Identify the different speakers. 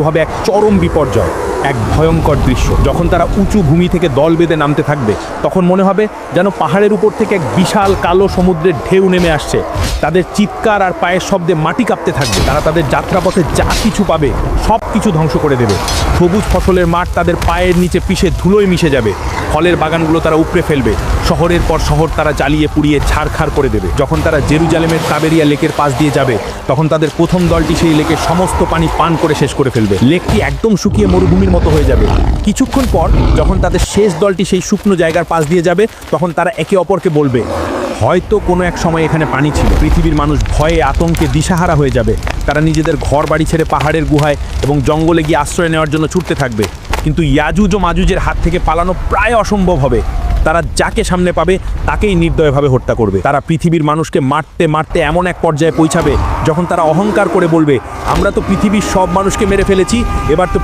Speaker 1: হবে এক চরম বিপর্যয়, এক ভয়ঙ্কর দৃশ্য। যখন তারা উঁচু ভূমি থেকে দল বেঁধে নামতে থাকবে তখন মনে হবে যেন পাহাড়ের উপর থেকে এক বিশাল কালো সমুদ্রের ঢেউ নেমে আসছে। তাদের চিৎকার আর পায়ের শব্দে মাটি কাঁপতে থাকবে। তারা তাদের যাত্রাপথে যা কিছু পাবে সব কিছু ধ্বংস করে দেবে। সবুজ ফসলের মাঠ তাদের পায়ের নিচে পিষে ধুলোয় মিশে যাবে। ফলের বাগানগুলো তারা উপড়ে ফেলবে। শহরের পর শহর তারা জ্বালিয়ে পুড়িয়ে ছারখার করে দেবে। যখন তারা জেরুজালেমের তাবেরিয়া লেকের পাশ দিয়ে যাবে তখন তাদের প্রথম দলটি সেই লেকের সমস্ত পানি পান করে শেষ করে ফেলবে। লেকটি একদম শুকিয়ে মরুভূমির মতো হয়ে যাবে। কিছুক্ষণ পর যখন তাদের শেষ দলটি সেই শুকনো জায়গার পাশ দিয়ে যাবে তখন তারা একে অপরকে বলবে, হয়তো কোনো এক সময় এখানে পানি ছিল। পৃথিবীর মানুষ ভয়ে আতঙ্কে দিশাহারা হয়ে যাবে। তারা নিজেদের ঘর বাড়ি ছেড়ে পাহাড়ের গুহায় এবং জঙ্গলে গিয়ে আশ্রয় নেওয়ার জন্য ছুটতে থাকবে। কিন্তু ইয়াজুজ ও মাজুজের হাত থেকে পালানো প্রায় অসম্ভব হবে। তারা যাকে সামনে পাবে তাকেই নির্দয়ভাবে হত্যা করবে। তারা পৃথিবীর মানুষকে মারতে মারতে এমন এক পর্যায়ে পৌঁছাবে যখন তারা অহংকার করে বলবে, আমরা তো পৃথিবীর সব মানুষকে মেরে ফেলেছি, এবার তো